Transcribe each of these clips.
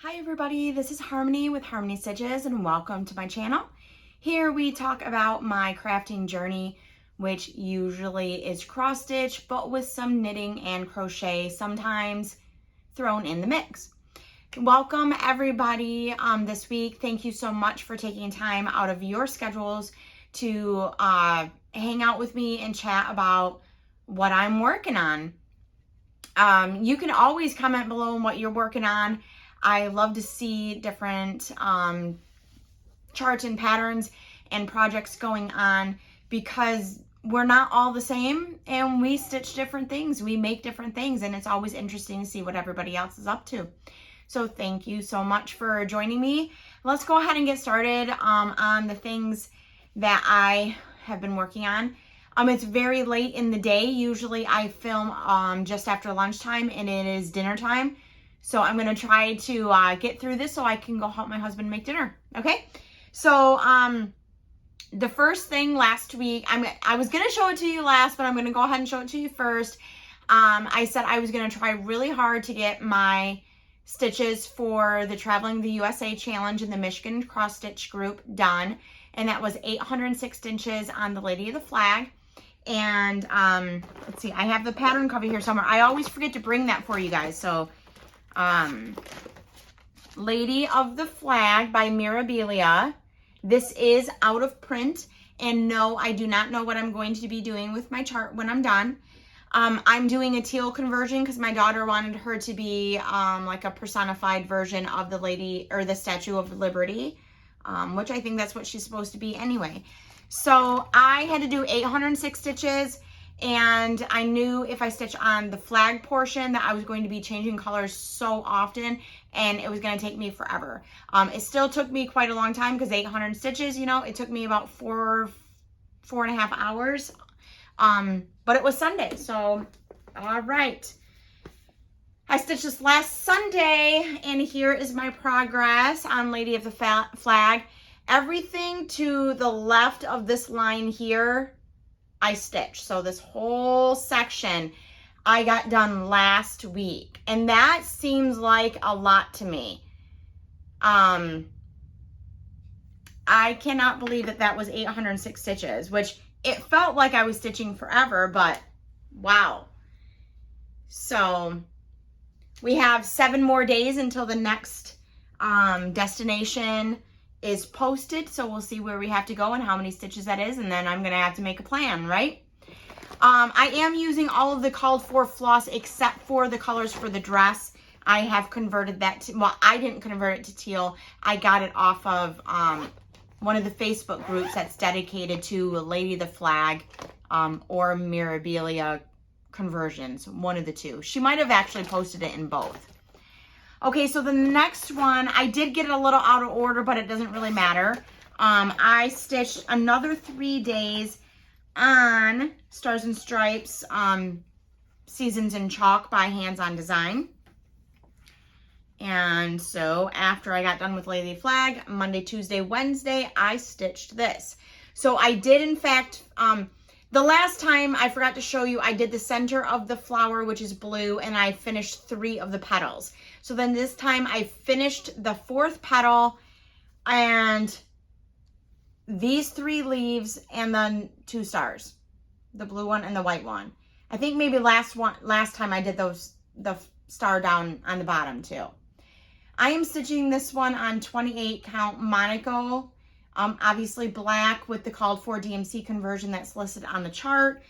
Hi everybody, this is Harmony with Harmony Stitches and welcome to my channel. Here we talk about my crafting journey, which usually is cross stitch, but with some knitting and crochet sometimes thrown in the mix. Welcome everybody this week. Thank you so much for taking time out of your schedules to hang out with me and chat about what I'm working on. You can always comment below on what you're working on. I love to see different charts and patterns and projects going on because we're not all the same and we stitch different things. We make different things and it's always interesting to see what everybody else is up to. So thank you so much for joining me. Let's go ahead and get started on the things that I have been working on. It's very late in the day. Usually I film just after lunchtime and it is dinner time. So I'm going to try to get through this so I can go help my husband make dinner. Okay. So the first thing last week, I was going to show it to you last, but I'm going to go ahead and show it to you first. I said I was going to try really hard to get my stitches for the Traveling the USA Challenge in the Michigan Cross Stitch group done. And that was 806 stitches on the Lady of the Flag. And let's see, I have the pattern cover here somewhere. I always forget to bring that for you guys. So Lady of the Flag by Mirabilia. This is out of print, and no, I do not know what I'm going to be doing with my chart when I'm done. I'm doing a teal conversion because my daughter wanted her to be like a personified version of the lady or the Statue of Liberty, which I think that's what she's supposed to be anyway. So I had to do 806 stitches. And I knew if I stitch on the flag portion that I was going to be changing colors so often and it was going to take me forever. It still took me quite a long time because 800 stitches, you know, it took me about four and a half hours. But it was Sunday. So, all right. I stitched this last Sunday and here is my progress on Lady of the Flag. Everything to the left of this line here, I stitched. So this whole section I got done last week. And that seems like a lot to me. I cannot believe that that was 806 stitches, which it felt like I was stitching forever, but wow. So we have 7 more days until the next destination is posted, so we'll see where we have to go and how many stitches that is, and then I'm gonna have to make a plan, right? I am using all of the called for floss except for the colors for the dress. I have converted that to, well, I didn't convert it to teal. I got it off of one of the Facebook groups that's dedicated to Lady of the Flag or Mirabilia conversions, one of the two. She might have actually posted it in both. Okay, so the next one, I did get it a little out of order, but it doesn't really matter. I stitched another 3 days on Stars and Stripes, Seasons in Chalk by Hands on Design. And so after I got done with Lady Flag, Monday, Tuesday, Wednesday, I stitched this. So I did, in fact, the last time I forgot to show you, I did the center of the flower, which is blue, and I finished 3 of the petals. So then this time I finished the 4th petal and these 3 leaves and then 2 stars, the blue one and the white one. I think maybe last time I did the star down on the bottom too. I am stitching this one on 28 count Monaco, obviously black with the called for DMC conversion that's listed on the chart.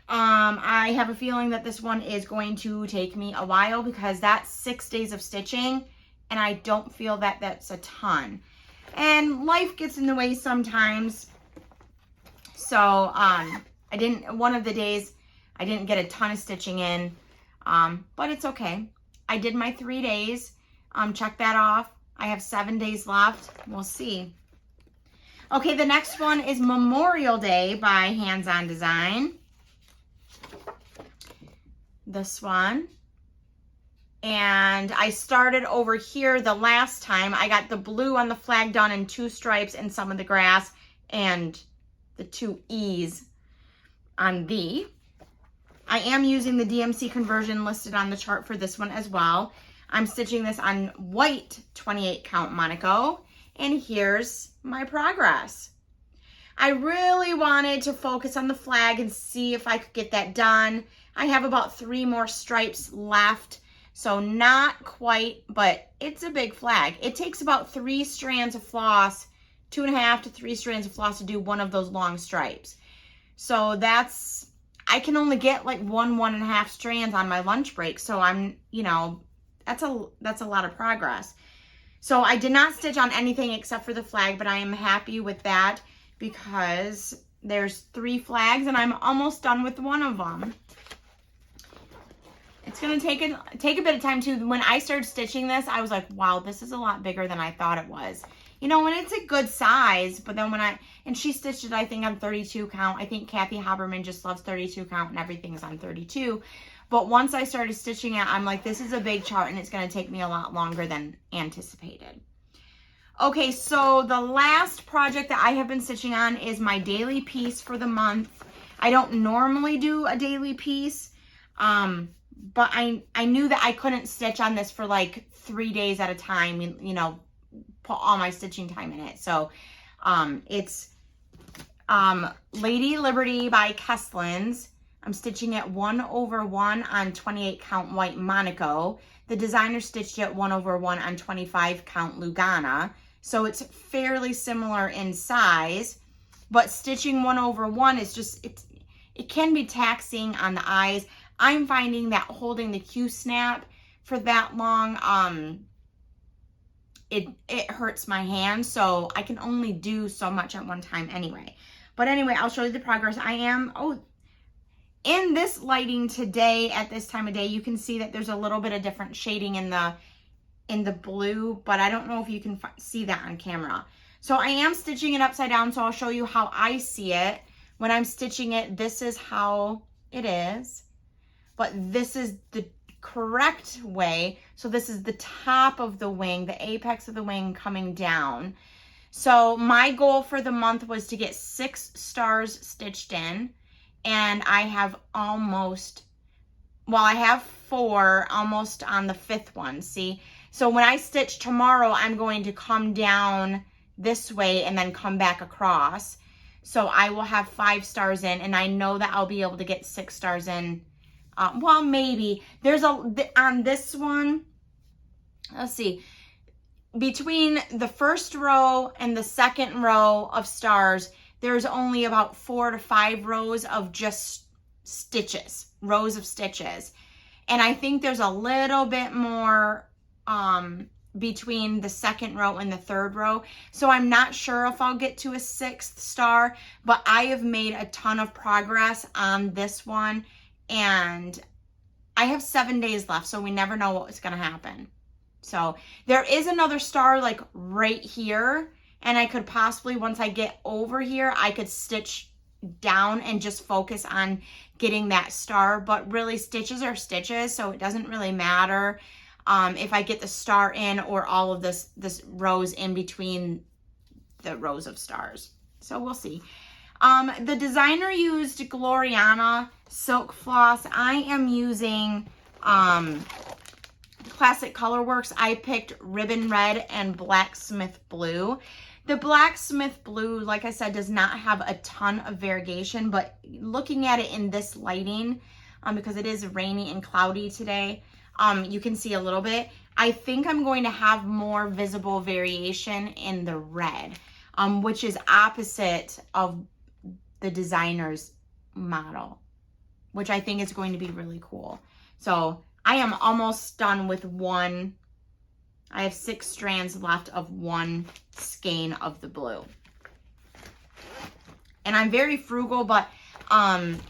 I have a feeling that this one is going to take me a while because that's 6 days of stitching and I don't feel that that's a ton. And life gets in the way sometimes. So, one of the days I didn't get a ton of stitching in, but it's okay. I did my 3 days. Check that off. I have 7 days left. We'll see. Okay, the next one is Memorial Day by Hands on Design. This one. And I started over here the last time. I got the blue on the flag done in 2 stripes and some of the grass and the 2 E's on the. I am using the DMC conversion listed on the chart for this one as well. I'm stitching this on white 28 count Monaco, and here's my progress. I really wanted to focus on the flag and see if I could get that done. I have about 3 more stripes left, so not quite, but it's a big flag. It takes about 3 strands of floss, 2.5 to 3 strands of floss to do one of those long stripes. So that's, I can only get like 1.5 strands on my lunch break. So I'm, you know, that's a lot of progress. So I did not stitch on anything except for the flag, but I am happy with that because there's 3 flags and I'm almost done with one of them. It's going to take a bit of time too. When I started stitching this, I was like, wow, this is a lot bigger than I thought it was. You know, and it's a good size, but then and she stitched it, I think, on 32 count. I think Kathy Haberman just loves 32 count and everything's on 32. But once I started stitching it, I'm like, this is a big chart and it's going to take me a lot longer than anticipated. Okay, so the last project that I have been stitching on is my daily piece for the month. I don't normally do a daily piece, but I knew that I couldn't stitch on this for like 3 days at a time, you know, put all my stitching time in it. So it's Lady Liberty by Keslyn's. I'm stitching it 1/1 on 28 count white Monaco. The designer stitched it 1/1 on 25 count Lugana. So it's fairly similar in size, but stitching 1/1 is just, it can be taxing on the eyes. I'm finding that holding the Q-snap for that long, it hurts my hand, so I can only do so much at one time anyway. But anyway, I'll show you the progress. I am, in this lighting today, at this time of day, you can see that there's a little bit of different shading in the blue, but I don't know if you can see that on camera. So I am stitching it upside down, so I'll show you how I see it. When I'm stitching it, this is how it is, but this is the correct way. So this is the top of the wing, the apex of the wing coming down. So my goal for the month was to get 6 stars stitched in, and I have almost, well, I have 4 almost on the 5th one, see? So when I stitch tomorrow, I'm going to come down this way and then come back across. So I will have 5 stars in, and I know that I'll be able to get 6 stars in. Well, maybe. There's on this one, let's see, between the first row and the second row of stars, there's only about 4 to 5 rows of just stitches, rows of stitches. And I think there's a little bit more between the second row and the third row. So I'm not sure if I'll get to a 6th star, but I have made a ton of progress on this one. And I have 7 days left, so we never know what's going to happen. So there is another star like right here, and I could possibly, once I get over here, I could stitch down and just focus on getting that star. But really, stitches are stitches, so it doesn't really matter if I get the star in or all of this rows in between the rows of stars. So we'll see. The designer used Gloriana silk floss. I am using classic Colorworks. I picked ribbon red and blacksmith blue. The blacksmith blue, like I said, does not have a ton of variegation, but looking at it in this lighting, because it is rainy and cloudy today, you can see a little bit. I think I'm going to have more visible variation in the red, which is opposite of the designer's model, which I think is going to be really cool. So I am almost done with one. I have 6 strands left of one skein of the blue. And I'm very frugal, but on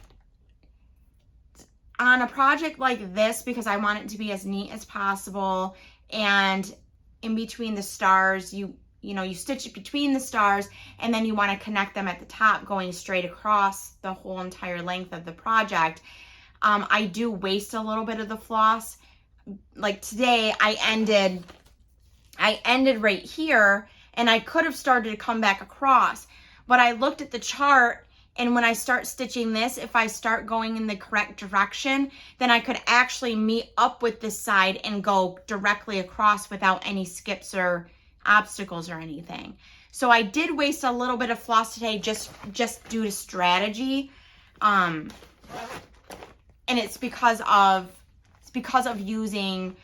a project like this, because I want it to be as neat as possible, and in between the stars, you know, you stitch it between the stars, and then you want to connect them at the top going straight across the whole entire length of the project. I do waste a little bit of the floss. Like today, I ended right here, and I could have started to come back across, but I looked at the chart And when I start stitching this, if I start going in the correct direction, then I could actually meet up with this side and go directly across without any skips or obstacles or anything. So I did waste a little bit of floss today just due to strategy. And it's because of using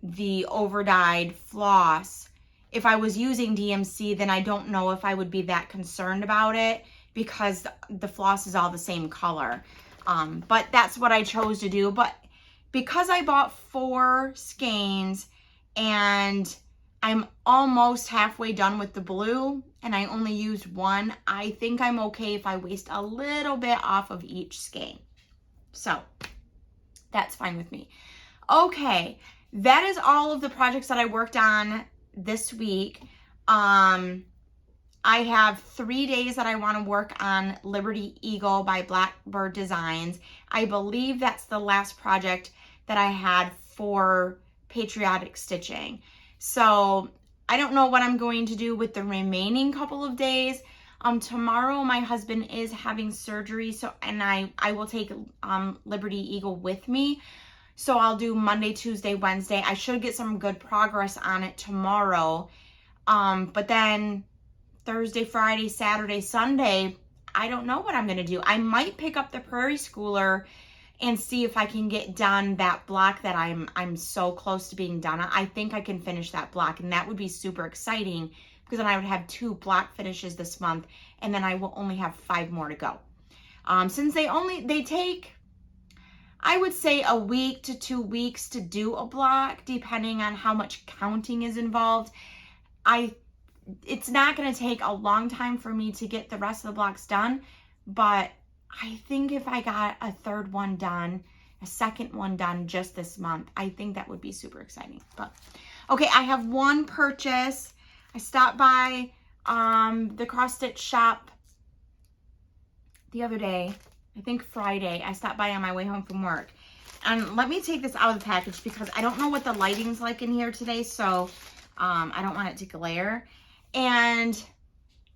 the over-dyed floss. If I was using DMC, then I don't know if I would be that concerned about it, because the floss is all the same color. But that's what I chose to do. But because I bought 4 skeins and I'm almost halfway done with the blue and I only used 1, I think I'm okay if I waste a little bit off of each skein. So that's fine with me. Okay, that is all of the projects that I worked on this week. I have 3 days that I want to work on Liberty Eagle by Blackbird Designs. I believe that's the last project that I had for Patriotic stitching. So I don't know what I'm going to do with the remaining couple of days. Tomorrow my husband is having surgery, and I will take Liberty Eagle with me. So I'll do Monday, Tuesday, Wednesday. I should get some good progress on it tomorrow. But then Thursday, Friday, Saturday, Sunday, I don't know what I'm going to do. I might pick up the Prairie Schooler and see if I can get done that block that I'm so close to being done. I think I can finish that block, and that would be super exciting, because then I would have 2 block finishes this month, and then I will only have 5 more to go. Since they take, I would say, a week to 2 weeks to do a block, depending on how much counting is involved. It's not going to take a long time for me to get the rest of the blocks done, but I think if I got a 3rd one done, a 2nd one done just this month, I think that would be super exciting. But okay, I have 1 purchase. I stopped by the cross stitch shop the other day, I think Friday. I stopped by on my way home from work. And let me take this out of the package because I don't know what the lighting's like in here today, so I don't want it to glare. And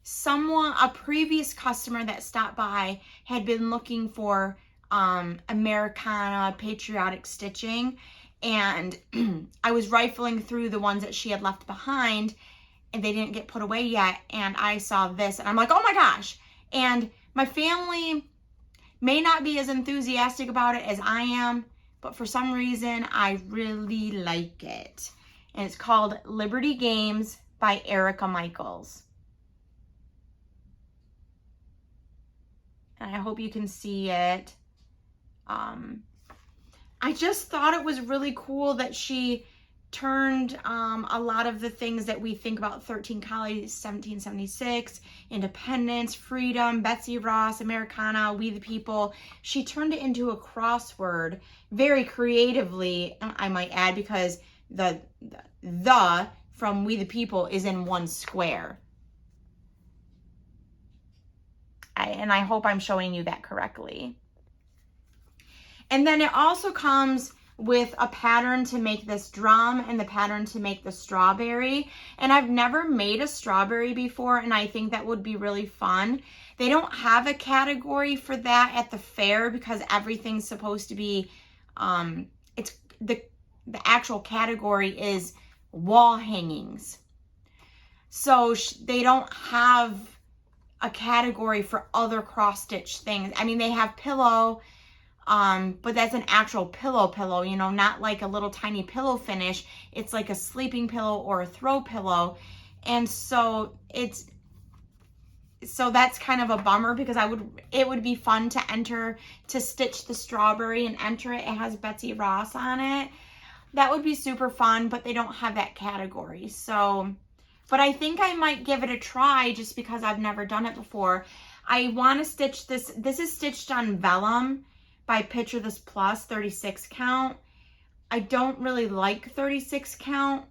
a previous customer that stopped by had been looking for Americana Patriotic stitching, and I was rifling through the ones that she had left behind, and they didn't get put away yet, and I saw this, and I'm like, oh my gosh. And my family may not be as enthusiastic about it as I am, but for some reason, I really like it. And it's called Liberty Games by Erica Michaels. And I hope you can see it. I just thought it was really cool that she turned a lot of the things that we think about 13 Colonies, 1776, independence, freedom, Betsy Ross, Americana, We the People. She turned it into a crossword very creatively, I might add, because the from We the People is in 1 square. And I hope I'm showing you that correctly. And then it also comes with a pattern to make this drum and the pattern to make the strawberry. And I've never made a strawberry before, and I think that would be really fun. They don't have a category for that at the fair because everything's supposed to be, it's the actual category is wall hangings. So they don't have a category for other cross stitch things. I mean, they have pillow, but that's an actual pillow, you know, not like a little tiny pillow finish. It's like a sleeping pillow or a throw pillow. And so that's kind of a bummer because it would be fun to stitch the strawberry and enter it. It has Betsy Ross on it. That would be super fun, but they don't have that category. So, but I think I might give it a try just because I've never done it before. I want to stitch this. This is stitched on vellum by Picture This Plus 36 count. I don't really like 36 count,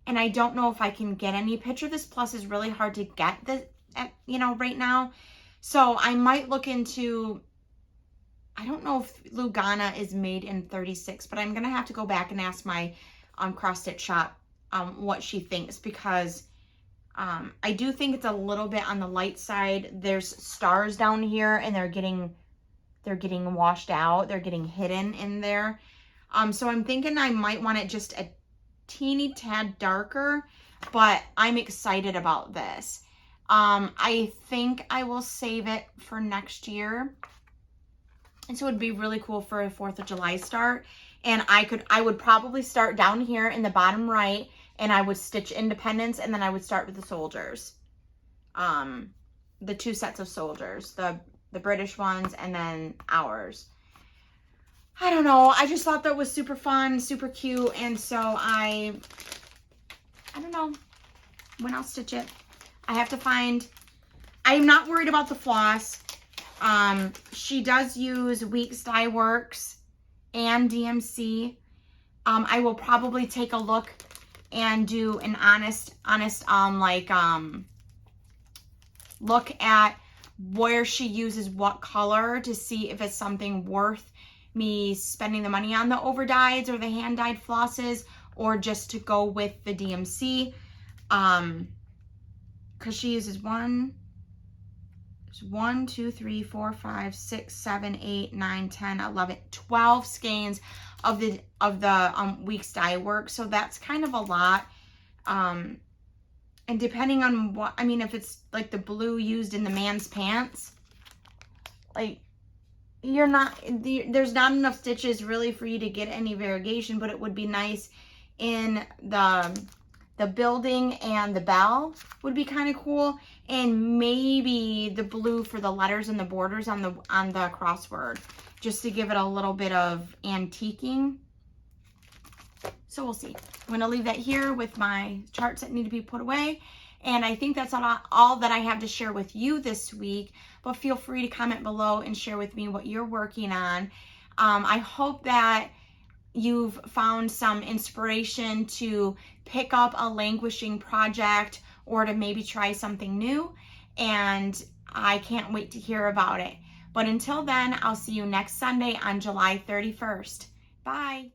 and I don't know if I can get any. Picture This Plus is really hard to get right now. So I might look into, I don't know if Lugana is made in 36, but I'm going to have to go back and ask my cross stitch shop what she thinks, because I do think it's a little bit on the light side. There's stars down here and they're getting washed out. They're getting hidden in there. So I'm thinking I might want it just a teeny tad darker, but I'm excited about this. I think I will save it for next year. And so it would be really cool for a 4th of July start. And I would probably start down here in the bottom right, and I would stitch Independence, and then I would start with the soldiers. The 2 sets of soldiers, the British ones, and then ours. I don't know. I just thought that was super fun, super cute. And so I don't know when I'll stitch it. I have to find, I'm not worried about the floss. She does use Weeks Dye Works and DMC. I will probably take a look and do an honest look at where she uses what color to see if it's something worth me spending the money on the overdyes or the hand dyed flosses, or just to go with the DMC. Because she uses 1, 2, 3, 4, 5, 6, 7, 8, 9, 10, 11, 12 skeins of the Weeks Dye Works. So that's kind of a lot. And depending on what, I mean, if it's like the blue used in the man's pants, like, there's not enough stitches really for you to get any variegation, but it would be nice in the building, and the bell would be kind of cool, and maybe the blue for the letters and the borders on the crossword, just to give it a little bit of antiquing. So we'll see. I'm going to leave that here with my charts that need to be put away. And I think that's all that I have to share with you this week. But feel free to comment below and share with me what you're working on. I hope that you've found some inspiration to pick up a languishing project or to maybe try something new. And I can't wait to hear about it. But until then, I'll see you next Sunday on July 31st. Bye.